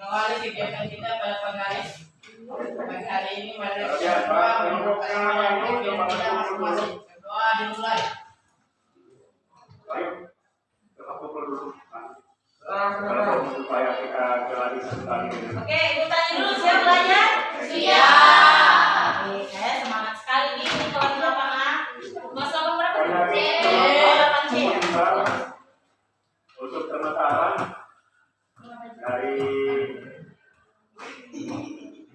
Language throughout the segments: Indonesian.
mengawali kegiatan kita pada pagi hari ini. Mari kita berdoa masing-masing. Berdoa dimulai. Supaya kita jalani sekali. Oke, ibu tanya dulu, siap belajar? Siap. Saya semangat sekali nih ini kelas 8A. Kelas 8 berapa? C. 8C. Untuk pemetaran dari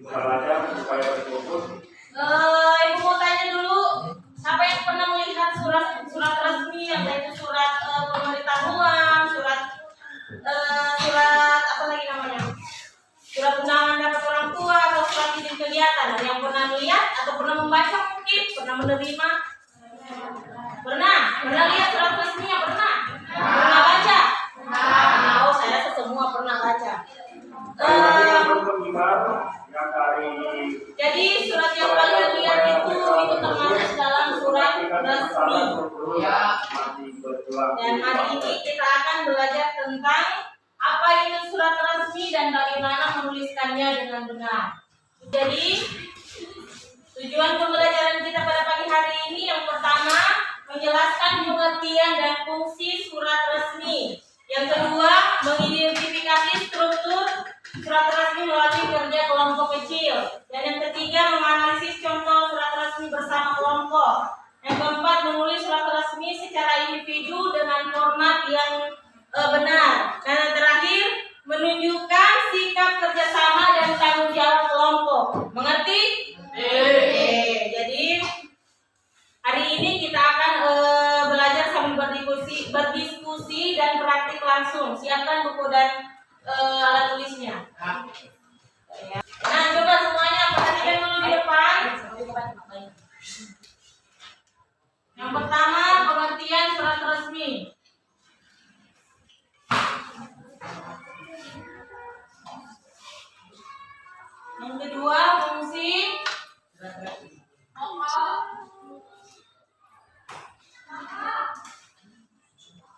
belajar supaya berfokus. Ibu mau tanya dulu, siapa yang pernah melihat surat resmi, yaitu surat pemberitahuan, surat apa lagi namanya? Surat undangan dapat orang tua atau surat izin kegiatan? Ada yang pernah melihat atau pernah membaca mungkin? Pernah menerima? Pernah lihat surat resminya? Pernah baca? Oh, saya rasa semua pernah baca. Jadi surat yang kalian lihat itu termasuk dalam surat resmi. Ya. Dan hari ini kita akan belajar tentang apa itu surat resmi dan bagaimana menuliskannya dengan benar. Jadi tujuan pembelajaran kita pada pagi hari ini yang pertama menjelaskan pengertian dan fungsi surat resmi. Yang kedua mengidentifikasi struktur surat resmi melalui kerja kelompok kecil. Dan yang ketiga menganalisis contoh surat resmi bersama kelompok. Yang keempat menulis surat resmi secara individu dengan format yang benar. Dan yang terakhir menunjukkan sikap kerjasama dan tanggung jawab kelompok. Mengerti? Jadi hari ini kita akan belajar sambil berdiskusi dan praktik langsung. Siapkan buku dan alat tulisnya. Nah, coba semuanya perhatikan dulu di depan. Yang pertama, pengertian surat resmi. Yang kedua, fungsi.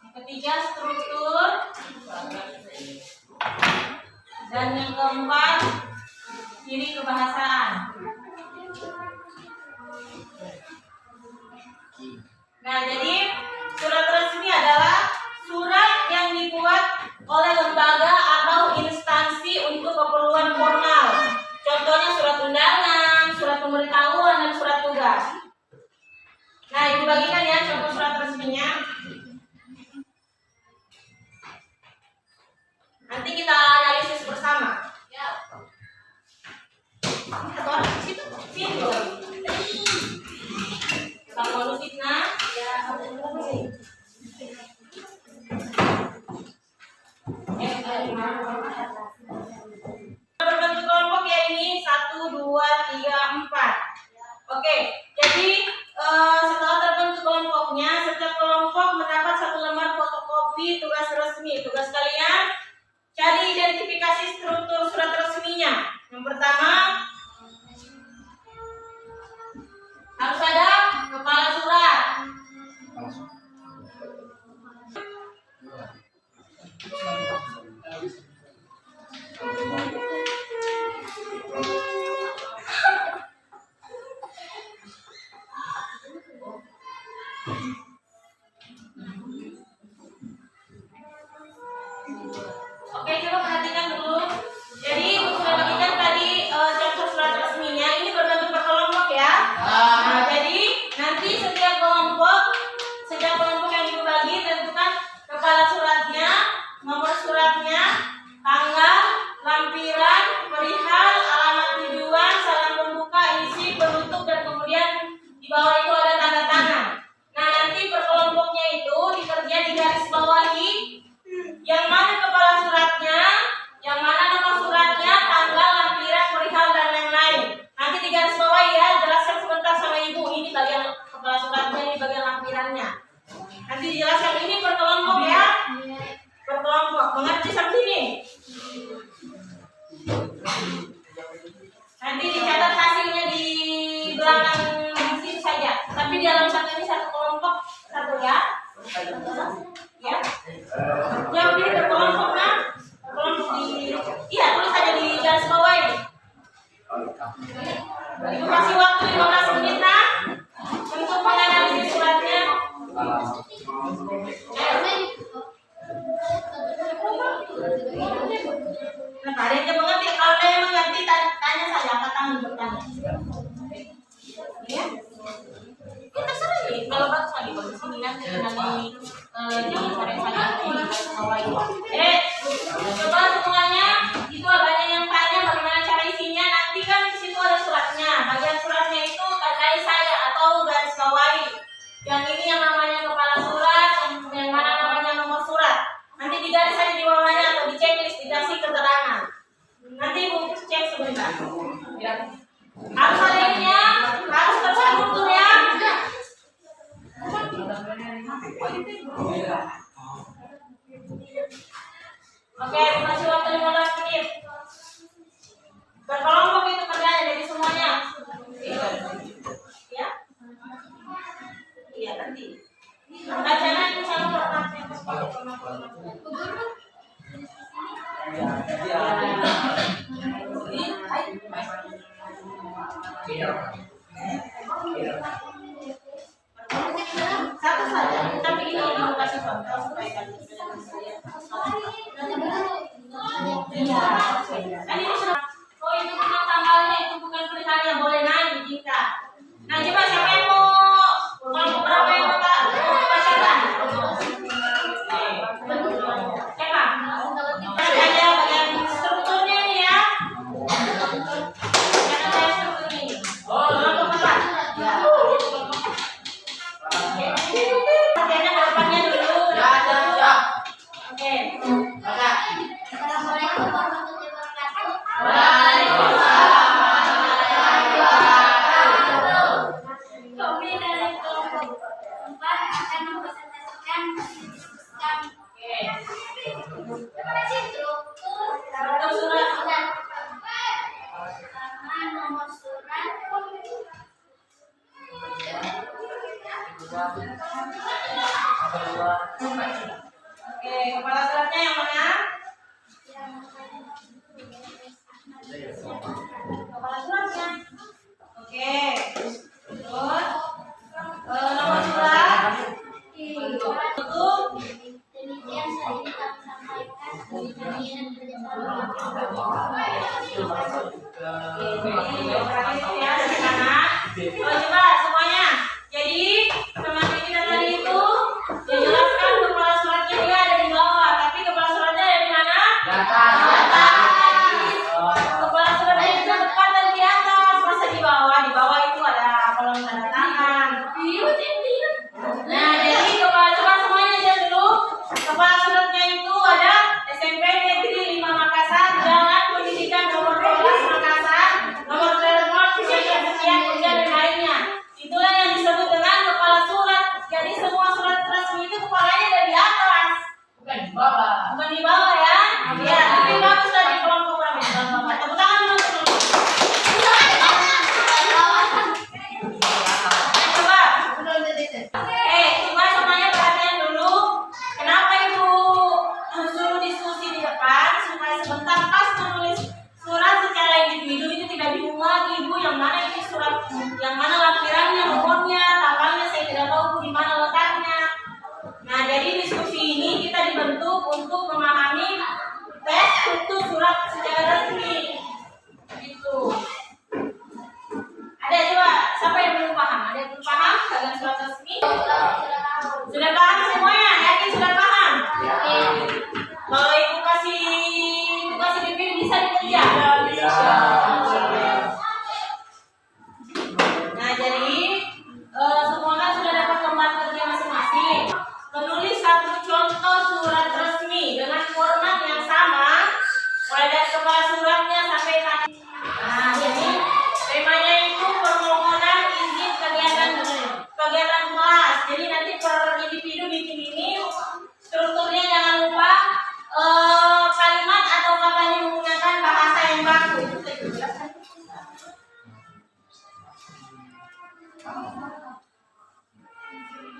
Yang ketiga, struktur. Dan yang keempat, ciri kebahasaan. Nah, jadi surat resmi adalah surat yang dibuat oleh lembaga atau instansi untuk keperluan formal. Contohnya surat undangan, surat pemberitahuan, dan surat tugas. Nah, ibu bagikan ya contoh surat resminya. Nanti kita analisis bersama. Satu orang di situ, sini loh. Kalau Fitnah, ya berapa sih? Berbentuk kelompok ya ini 1, 2, 3, 4. Oke, jadi setelah terbentuk kelompoknya, setiap kelompok mendapat 1 lembar fotokopi tugas resmi. Tugas kalian cari identifikasi struktur surat resminya. Yang pertama harus ada kepala surat. Oke, coba perhatikan dulu. Jadi sudah bagikan tadi contoh surat resminya. Ini berbentuk per kelompok ya. Nah, jadi nanti setiap kelompok yang dibagi tentukan kepala suratnya, nomor suratnya, tanggal, lampiran, perihal, alamat tujuan, salam pembuka, isi, penutup, dan kemudian di bawah itu ada tanda tangan. Nah, nanti per kelompoknya itu dikerja di garis bawahi yang mana kepala suratnya, yang mana nomor suratnya, tanggal, lampiran, perihal, dan lain-lain. Nanti di garis bawah ya, jelaskan sebentar sama ibu. Ini bagian kepala suratnya, ini bagian lampirannya. Nanti dijelaskan ini per kelompok ya. Per kelompok. Mengerti sampai sini? Nanti dicatat hasilnya di belakang di sini saja. Tapi di dalam satu ini satu kelompok satu ya. Ya. Yang ini per kelompok kan? Kelompok di. Iya, tulis saja Ada yang mengerti? Kalau ada yang mengerti, tanya saja, angkat tangan bertanya. Ya? Kita terserah nih. Kalau bagus lagi di sini nanti jangan coba semuanya. Itu banyak yang tanya bagaimana cara isinya. Nanti kan di situ ada suratnya. Bagian suratnya itu tandai saya atau garis bawahi. Yang ini yang namanya kepala surat, yang mana namanya nomor surat. Nanti di garis saja di bawahnya atau di checklist dikasih keterangan. Nanti ibu cek sebentar. Ya. Harus ada ininya, harus terstruktur ya. Oke, kasih waktu 15 menit. Berkelompok itu kerjanya, jadi semuanya. Ya? Iya, nanti. Bacanya itu sama praktek. Satu saja, tapi ini mau kasih contoh supaya kalian iya. Kan ini sudah. Oh itu bukan tanggalnya, itu bukan perihal yang boleh naik jika. Nah coba siapa yang mau kalau berapa yang mau bacakan? Siapa? Ada bagian strukturnya ini ya. Jangan saya struktur ini. Oh, kelompok 4. Ya. Perhatiannya ke depannya dulu. Ya. Oke. Assalamualaikum warahmatullahi wabarakatuh. Waalaikumsalam warahmatullahi wabarakatuh. Kami dari kelompok 4 akan mempresentasikan sistem struktur surat. Pertama nomor surat. Oke, kepala suratnya yang mana? Kepala suratnya. Oke. Terus nomor surat. Tutup. Demikian saja kami sampaikan. Demikian kerjasama. Ya, dari kanan. Coba semuanya. Jadi teman-teman kita tadi itu dijelaskan kepala suratnya dia ada di bawah, tapi kepala suratnya ada di mana? Di atas. Kepala suratnya itu depan dan di atas, masa di bawah? Di bawah itu ada kolom tanda tangan. Nah, jadi kepala surat semuanya lihat dulu. Kepala suratnya itu ada SMP Negeri 5 Makassar, Jalan Pendidikan nomor 12 Makassar, nomor telepon sekian dan lainnya. Itulah yang disebut dengan kepala surat. Jadi semua surat resmi itu kepalanya ada di atas, Bukan di bawah. bukan di bawah ya. Ya, tapi bagus tadi kelompok kami. Tepuk tangan dulu. Coba. Coba semuanya perhatian dulu. Kenapa ibu suruh diskusi di depan supaya sebentar pas menulis surat secara individu itu tidak bingung lagi ibu yang mana ini surat, yang mana lampirannya, nomornya, tanggalnya saya tidak tahu di mana letaknya. Nah jadi diskusi ini kita dibentuk untuk memahami tes untuk surat secara resmi. Gitu. Ada coba siapa yang belum paham? Ada yang belum paham dengan surat resmi? Sudah paham semuanya? Yakin sudah paham? Kalau ibu kasih dipilih bisa dikerja. Nah jadi semua kan sudah dapat lembar kerja masing-masing. Menulis satu contoh surat resmi dengan format yang sama, mulai dari kepala suratnya sampai tanda. Nah jadi temanya itu permohonan izin kegiatan kelas. Jadi nanti per individu bikin ini strukturnya jangan lupa kalimat atau katanya menggunakan bahasa yang baku. Itu saya jelaskan.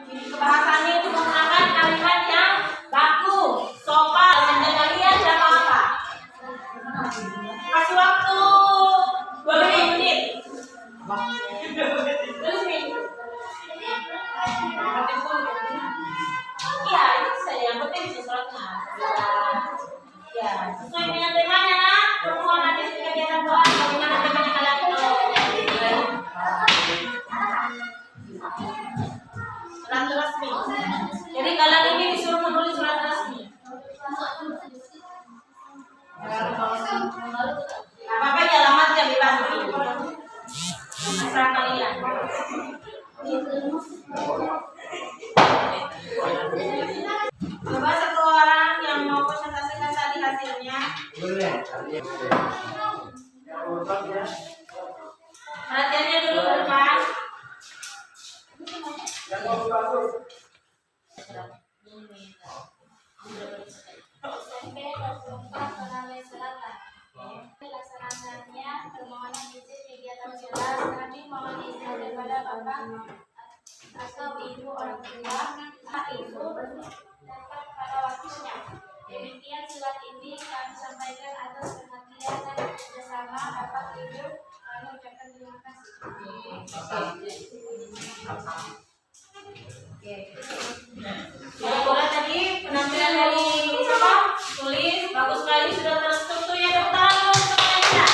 Jadi kebahasannya itu menggunakan kalimat yang baku, sopan, dan kalian siapa apa. Kasih waktu 20 menit. Terus nih. Iya, itu saja yang penting suratnya. Ya, sesuai dengan temanya, nak. Perhatiannya dulu depan. SMP kelas 4 Konawe Selatan. Dilaksanakannya permohonan izin kegiatan kelas. Kami mohon izin daripada Bapak atau Ibu orang tua, Ibu dapat pada waktunya. Demikian surat ini kami sampaikan atas perhatian dan kerjasama Bapak Ibu. Kami ucapkan terima kasih. Ya, boleh tadi penampilan dari siapa? Tulis, bagus sekali, sudah terstruktur ya, tepuk tangan untuk mereka.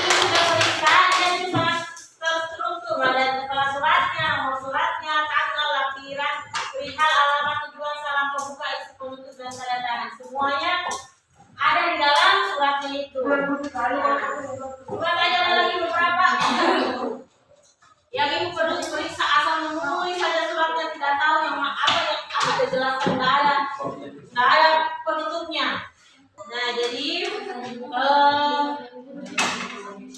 Sudah berikan dan sangat terstruktur, ada kepala suratnya, nomor suratnya, tanggal, lampiran, perihal, alamat, tujuan, salam pembuka, isi penutup dan tanda tangan. Semuanya ada di dalam suratnya itu. Surat aja ada lagi beberapa. Yang ibu perlu diperiksa asal memenuhi saja suratnya, tidak tahu yang apa yang dijelaskan, nggak ada penutupnya. Nah jadi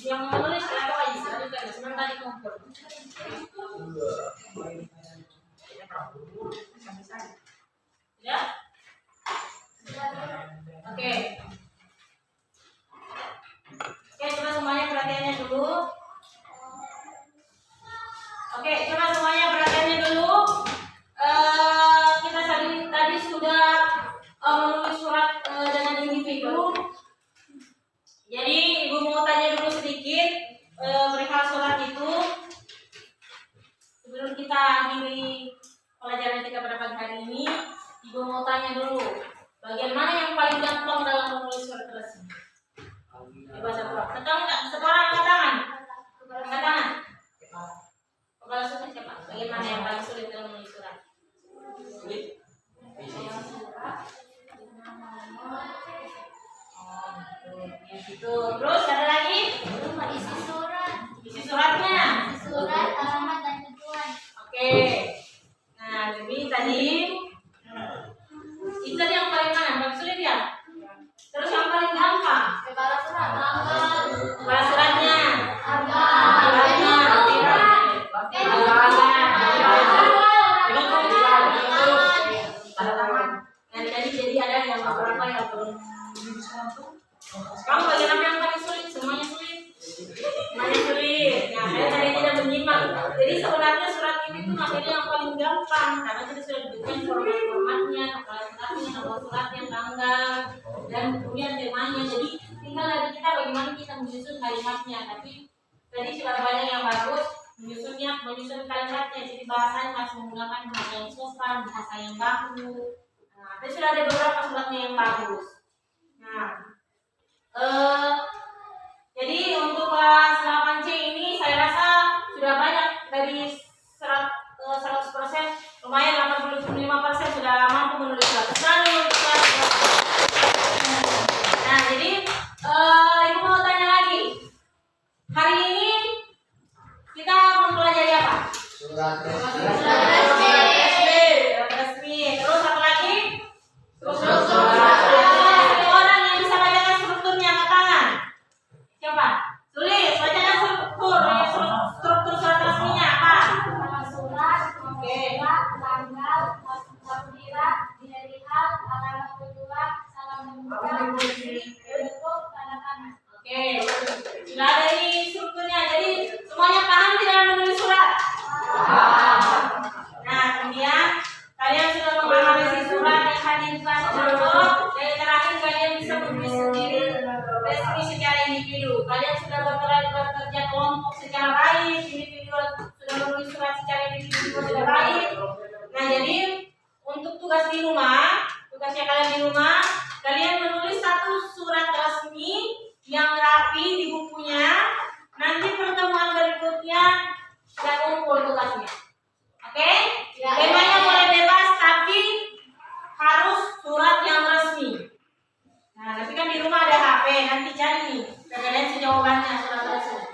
yang menulis apa aja tadi sebentar dikumpul. Ya, oke, coba semuanya perhatiannya dulu. Oke, coba semuanya perhatiannya dulu. Kita tadi sudah menulis surat dengan individu. Jadi ibu mau tanya dulu sedikit perihal surat itu. Sebelum kita akhiri pelajaran kita pada pagi hari ini, ibu mau tanya dulu, bagian mana yang paling gampang dalam menulis surat resmi? Coba sekarang angkat tangan. Angkat tangan. Kalau sulit siapa? Bagaimana yang paling sulit dalam menulis surat? Sulit. Yang itu. Terus ada lagi? Isi surat. Isi suratnya. Surat, alamat dan tujuan. Oke. Nah, jadi tadi itu tadi yang paling mana? Paling sulit ya? Terus yang paling gampang? Kepala surat, tanggal. Kepala suratnya. Suratnya. Jadi ada yang beberapa yang belum. Kamu bagian apa yang paling sulit? Semuanya sulit. Semuanya sulit. Nah, saya tadi tidak menyimak. Jadi sebenarnya surat ini tuh materi yang paling gampang karena kita sudah diberikan formatnya, kepala suratnya, nomor suratnya, tanggal, dan kemudian temanya. Jadi tinggal dari kita bagaimana kita menyusun kalimatnya. Tapi tadi sudah banyak yang bagus. Menyusun kalimatnya, jadi bahasanya harus menggunakan bahasa yang sopan, bahasa yang baku. Nah, tapi sudah ada beberapa suratnya yang bagus. Nah, jadi untuk kelas 8C ini saya rasa sudah banyak dari 100%, lumayan 85% sudah mampu menulis surat. Nah, jadi ibu mau tanya lagi. Hari ini kita mempelajari apa? Surat resmi. Terus apa lagi? Struktur. Ada orang yang bisa bacakan strukturnya, angkat tangan. Coba tulis, bacakan struktur surat resminya apa? Nama surat, Oke. tanggal, lampiran, hari hal, alamat tujuan, salam membuka, bentuk, tanda tangan. Oke. Sudah ada ini strukturnya. Jadi semuanya paham tidak menulis surat? Nah, kemudian kalian sudah menganalisis surat yang hadir di kelas contoh. Dan terakhir kalian bisa menulis sendiri resmi secara individu. Kalian sudah bekerja kelompok secara baik. Individu sudah menulis surat secara individu sudah baik. Nah, jadi untuk tugas di rumah, tugasnya kalian di rumah, kalian menulis satu surat resmi yang rapi di bukunya. Nanti pertemuan berikutnya kita kumpul tugasnya. Oke? Temanya boleh bebas, tapi harus surat yang resmi. Nah, tapi kan di rumah ada HP, nanti cari nih referensi jawabannya surat resmi.